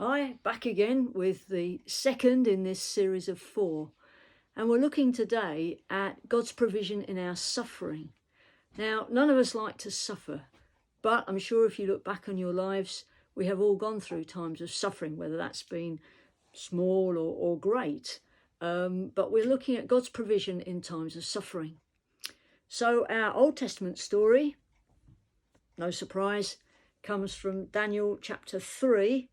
Hi, back again with the second in this series of 4. And we're looking today at God's provision in our suffering. Now, none of us like to suffer, but I'm sure if you look back on your lives, we have all gone through times of suffering, whether that's been small or great. But we're looking at God's provision in times of suffering. So our Old Testament story, no surprise, comes from Daniel chapter 3.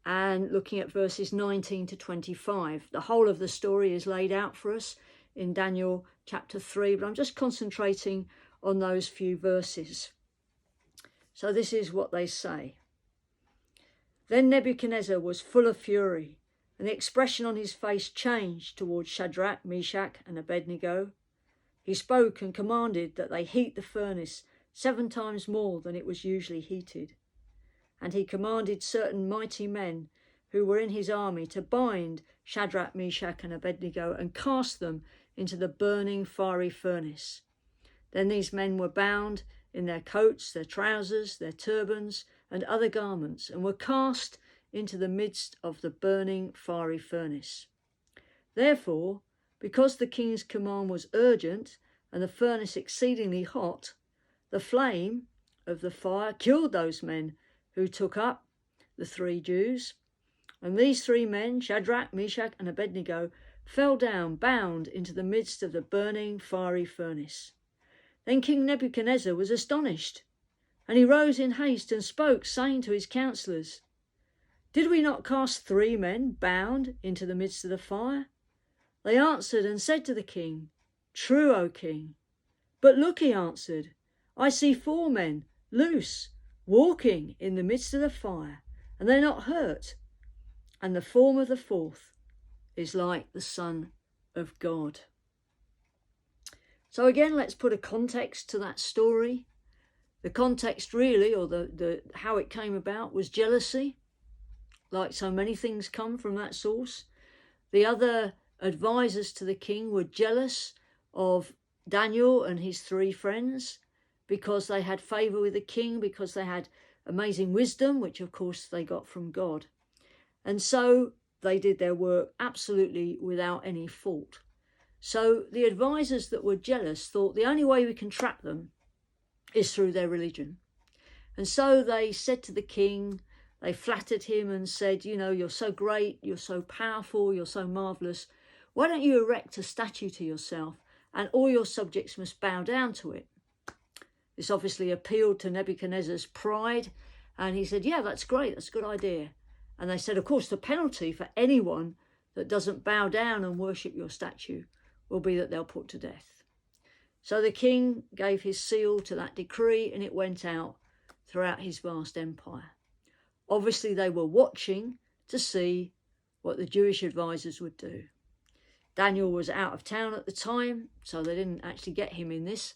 And looking at verses 19 to 25. The whole of the story is laid out for us in Daniel chapter 3, but I'm just concentrating on those few verses. So this is what they say. Then Nebuchadnezzar was full of fury, and the expression on his face changed towards Shadrach, Meshach, and Abednego. He spoke and commanded that they heat the furnace 7 times more than it was usually heated. And he commanded certain mighty men who were in his army to bind Shadrach, Meshach, and Abednego and cast them into the burning fiery furnace. Then these men were bound in their coats, their trousers, their turbans, and other garments, and were cast into the midst of the burning fiery furnace. Therefore, because the king's command was urgent and the furnace exceedingly hot, the flame of the fire killed those men who took up the 3 Jews. And these 3 men, Shadrach, Meshach, and Abednego, fell down, bound into the midst of the burning fiery furnace. Then King Nebuchadnezzar was astonished, and he rose in haste and spoke, saying to his counselors, "Did we not cast 3 men bound into the midst of the fire?" They answered and said to the king, "True, O king." "But look," he answered, "I see 4 men loose, walking in the midst of the fire, and they're not hurt. And the form of the 4th is like the Son of God." So again, let's put a context to that story. The context really, or the how it came about, was jealousy. Like so many things come from that source. The other advisors to the king were jealous of Daniel and his 3 friends, because they had favour with the king, because they had amazing wisdom, which of course they got from God. And so they did their work absolutely without any fault. So the advisors that were jealous thought the only way we can trap them is through their religion. And so they said to the king, they flattered him and said, "You know, you're so great, you're so powerful, you're so marvellous. Why don't you erect a statue to yourself and all your subjects must bow down to it?" This obviously appealed to Nebuchadnezzar's pride, and he said, "Yeah, that's great, that's a good idea." And they said, "Of course, the penalty for anyone that doesn't bow down and worship your statue will be that they'll put to death." So the king gave his seal to that decree, and it went out throughout his vast empire. Obviously, they were watching to see what the Jewish advisors would do. Daniel was out of town at the time, so they didn't actually get him in this.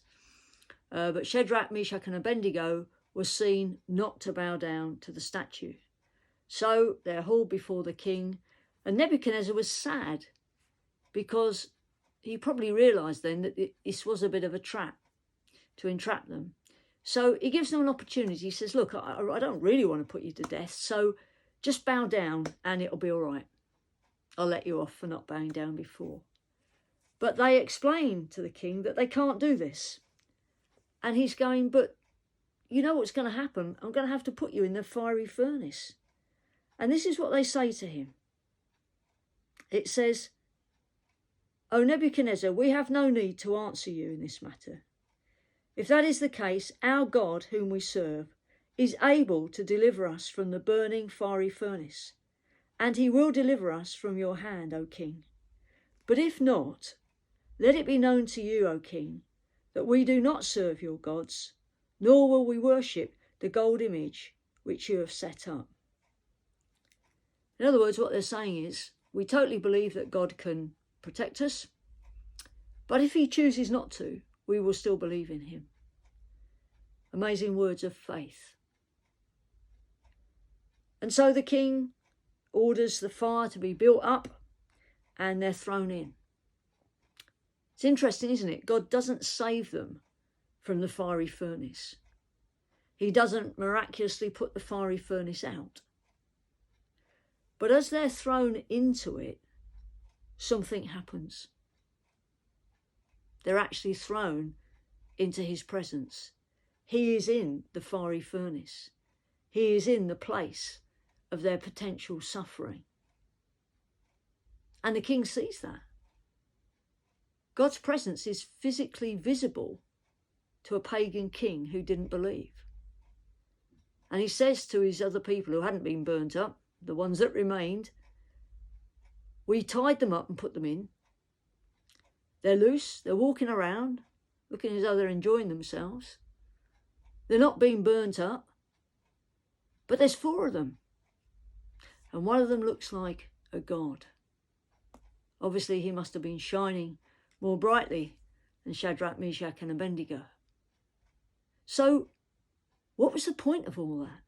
But Shadrach, Meshach, and Abednego were seen not to bow down to the statue. So they're hauled before the king, and Nebuchadnezzar was sad because he probably realised then that this was a bit of a trap to entrap them. So he gives them an opportunity. He says, "Look, I don't really want to put you to death, so just bow down and it'll be all right. I'll let you off for not bowing down before." But they explain to the king that they can't do this. And he's going, "But you know what's going to happen? I'm going to have to put you in the fiery furnace." And this is what they say to him. It says, "O Nebuchadnezzar, we have no need to answer you in this matter. If that is the case, our God, whom we serve, is able to deliver us from the burning fiery furnace, and he will deliver us from your hand, O king. But if not, let it be known to you, O king, that we do not serve your gods, nor will we worship the gold image which you have set up." In other words, what they're saying is, we totally believe that God can protect us, but if he chooses not to, we will still believe in him. Amazing words of faith. And so the king orders the fire to be built up and they're thrown in. It's interesting, isn't it? God doesn't save them from the fiery furnace. He doesn't miraculously put the fiery furnace out. But as they're thrown into it, something happens. They're actually thrown into his presence. He is in the fiery furnace. He is in the place of their potential suffering. And the king sees that. God's presence is physically visible to a pagan king who didn't believe. And he says to his other people who hadn't been burnt up, the ones that remained, we tied them up and put them in. They're loose, they're walking around, looking as though they're enjoying themselves. They're not being burnt up. But there's 4 of them. And one of them looks like a god. Obviously, he must have been shining more brightly than Shadrach, Meshach and Abednego. So, what was the point of all that?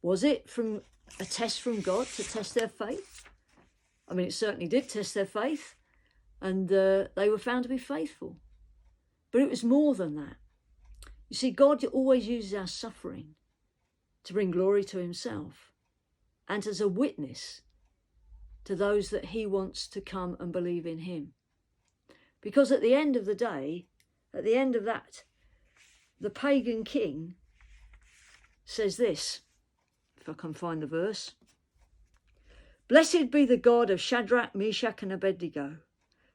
Was it from a test from God to test their faith? I mean, it certainly did test their faith, and they were found to be faithful. But it was more than that. You see, God always uses our suffering to bring glory to himself and as a witness to those that he wants to come and believe in him. Because at the end of the day, at the end of that, the pagan king says this, if I can find the verse. Blessed be the God of Shadrach, Meshach and Abednego,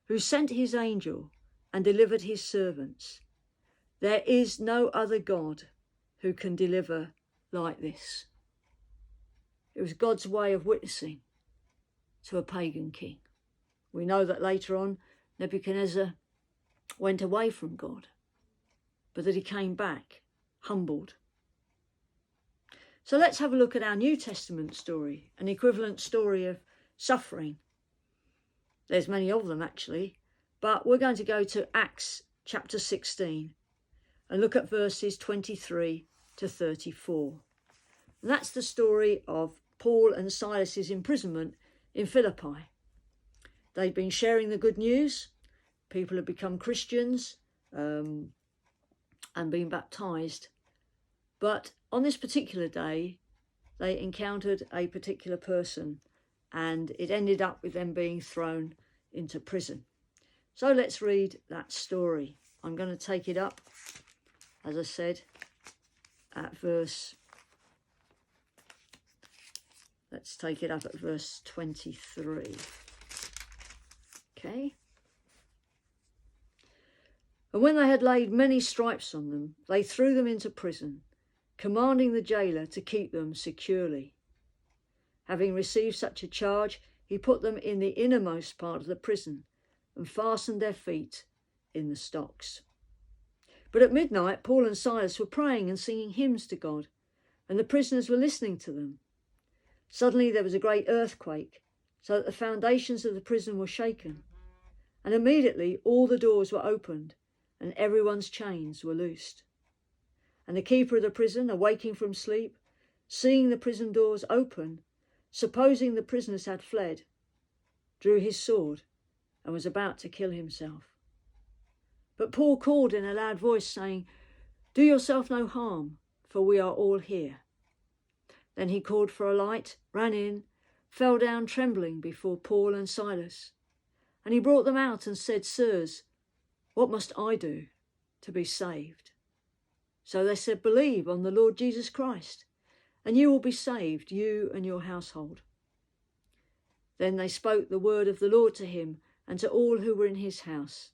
who sent his angel and delivered his servants. There is no other God who can deliver like this. It was God's way of witnessing to a pagan king. We know that later on Nebuchadnezzar went away from God, but that he came back humbled. So let's have a look at our New Testament story, an equivalent story of suffering. There's many of them actually, but we're going to go to Acts chapter 16 and look at verses 23 to 34. And that's the story of Paul and Silas's imprisonment in Philippi. They'd been sharing the good news. People had become Christians and been baptized. But on this particular day, they encountered a particular person and it ended up with them being thrown into prison. So let's read that story. I'm going to take it up, as I said, at verse... Let's take it up at verse 23. Okay. And when they had laid many stripes on them, they threw them into prison, commanding the jailer to keep them securely. Having received such a charge, he put them in the innermost part of the prison and fastened their feet in the stocks. But at midnight, Paul and Silas were praying and singing hymns to God, and the prisoners were listening to them. Suddenly there was a great earthquake, so that the foundations of the prison were shaken. And immediately all the doors were opened, and everyone's chains were loosed. And the keeper of the prison, awaking from sleep, seeing the prison doors open, supposing the prisoners had fled, drew his sword and was about to kill himself. But Paul called in a loud voice, saying, Do yourself no harm, for we are all here. Then he called for a light, ran in, fell down trembling before Paul and Silas. And he brought them out and said, Sirs, what must I do to be saved? So they said, Believe on the Lord Jesus Christ, and you will be saved, you and your household. Then they spoke the word of the Lord to him and to all who were in his house.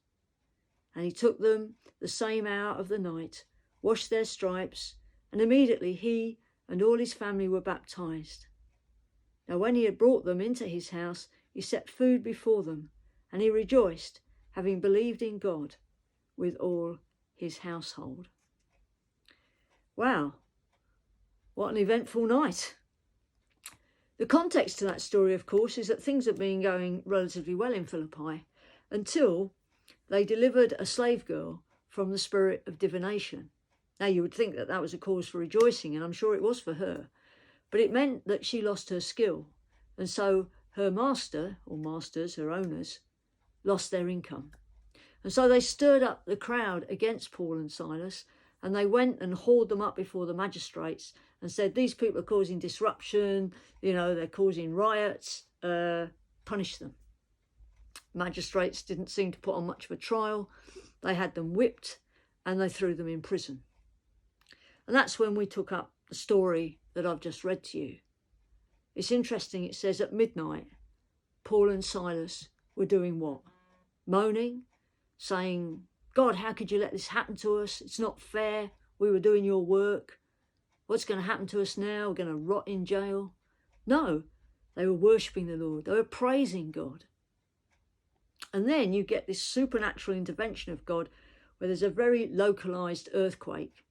And he took them the same hour of the night, washed their stripes, and immediately he and all his family were baptized. Now when he had brought them into his house, he set food before them, and he rejoiced, having believed in God with all his household. Wow, what an eventful night. The context to that story, of course, is that things have been going relatively well in Philippi until they delivered a slave girl from the spirit of divination. Now, you would think that that was a cause for rejoicing, and I'm sure it was for her, but it meant that she lost her skill, and so her master, or masters, her owners, lost their income. And so they stirred up the crowd against Paul and Silas. And they went and hauled them up before the magistrates and said, these people are causing disruption, they're causing riots, punish them. Magistrates didn't seem to put on much of a trial. They had them whipped and they threw them in prison. And that's when we took up the story that I've just read to you. It's interesting, it says at midnight, Paul and Silas were doing what? Moaning, saying, God, how could you let this happen to us? It's not fair. We were doing your work. What's going to happen to us now? We're going to rot in jail. No, they were worshipping the Lord. They were praising God. And then you get this supernatural intervention of God where there's a very localised earthquake.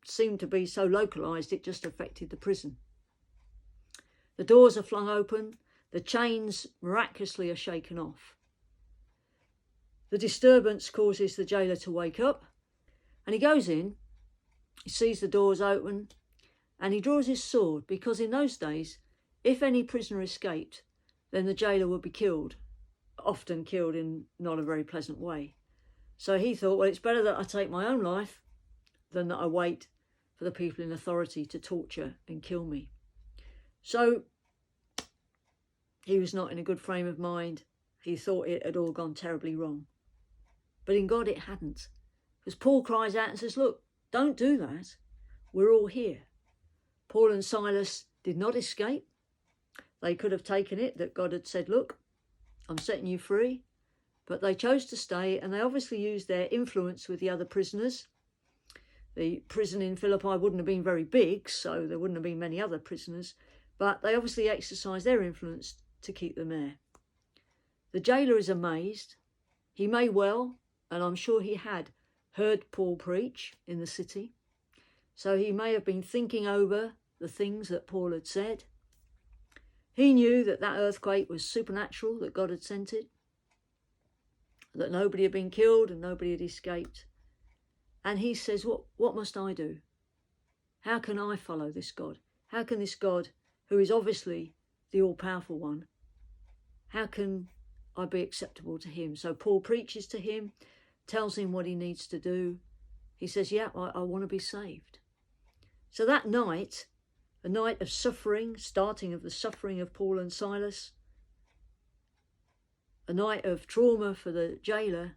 It seemed to be so localised it just affected the prison. The doors are flung open. The chains miraculously are shaken off. The disturbance causes the jailer to wake up, and he goes in, he sees the doors open, and he draws his sword, because in those days, if any prisoner escaped, then the jailer would be killed, often killed in not a very pleasant way. So he thought, well, it's better that I take my own life than that I wait for the people in authority to torture and kill me. So he was not in a good frame of mind. He thought it had all gone terribly wrong. But in God it hadn't. Because Paul cries out and says, look, don't do that. We're all here. Paul and Silas did not escape. They could have taken it that God had said, look, I'm setting you free. But they chose to stay, and they obviously used their influence with the other prisoners. The prison in Philippi wouldn't have been very big, so there wouldn't have been many other prisoners. But they obviously exercised their influence to keep them there. The jailer is amazed. He may well, and I'm sure he had, heard Paul preach in the city. So he may have been thinking over the things that Paul had said. He knew that that earthquake was supernatural, that God had sent it, that nobody had been killed and nobody had escaped. And he says, what must I do? How can I follow this God? How can this God, who is obviously the all-powerful one, how can I be acceptable to him? So Paul preaches to him, tells him what he needs to do. He says, yeah, I want to be saved. So that night, a night of suffering, starting of the suffering of Paul and Silas, a night of trauma for the jailer,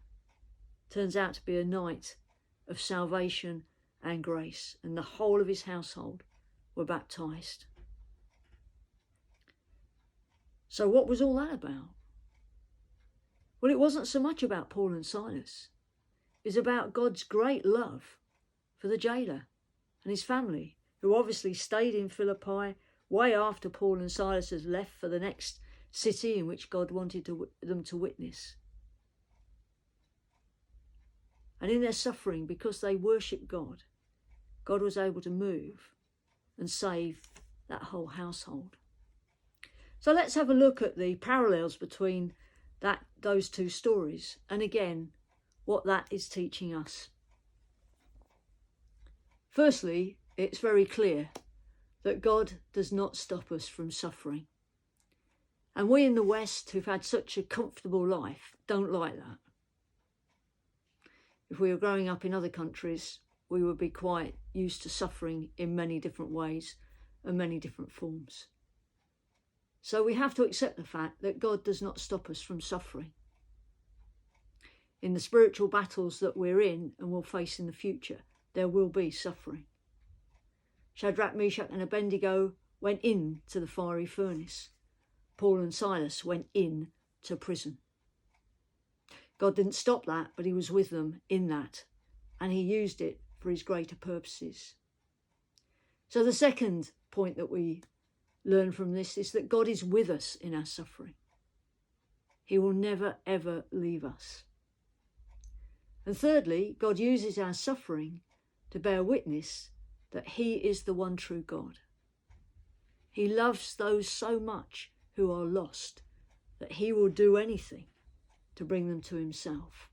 turns out to be a night of salvation and grace, and the whole of his household were baptised. So what was all that about? Well, it wasn't so much about Paul and Silas. It's about God's great love for the jailer and his family, who obviously stayed in Philippi way after Paul and Silas had left for the next city in which God wanted them to witness. And in their suffering, because they worshipped God, God was able to move and save that whole household. So let's have a look at the parallels between those two stories, and again, what that is teaching us. Firstly, it's very clear that God does not stop us from suffering. And we in the West, who've had such a comfortable life, don't like that. If we were growing up in other countries, we would be quite used to suffering in many different ways and many different forms. So we have to accept the fact that God does not stop us from suffering. In the spiritual battles that we're in and will face in the future, there will be suffering. Shadrach, Meshach and Abednego went into the fiery furnace. Paul and Silas went in to prison. God didn't stop that, but he was with them in that, and he used it for his greater purposes. So the second point that we learn from this is that God is with us in our suffering. He will never, ever leave us. And thirdly, God uses our suffering to bear witness that he is the one true God. He loves those so much who are lost that he will do anything to bring them to himself.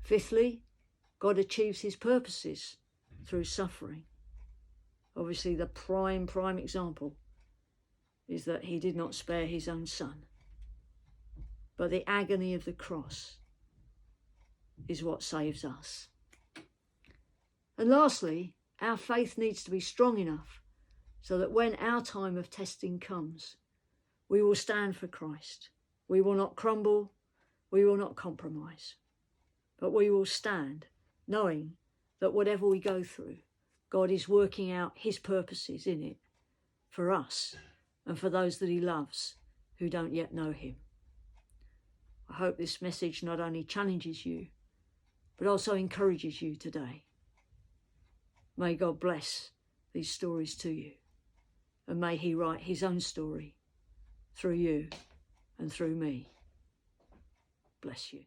Fifthly, God achieves his purposes through suffering. Obviously, the prime example is that he did not spare his own son. But the agony of the cross is what saves us. And lastly, our faith needs to be strong enough so that when our time of testing comes, we will stand for Christ. We will not crumble, we will not compromise, but we will stand knowing that whatever we go through, God is working out his purposes in it for us and for those that he loves who don't yet know him. I hope this message not only challenges you, but also encourages you today. May God bless these stories to you, and may he write his own story through you and through me. Bless you.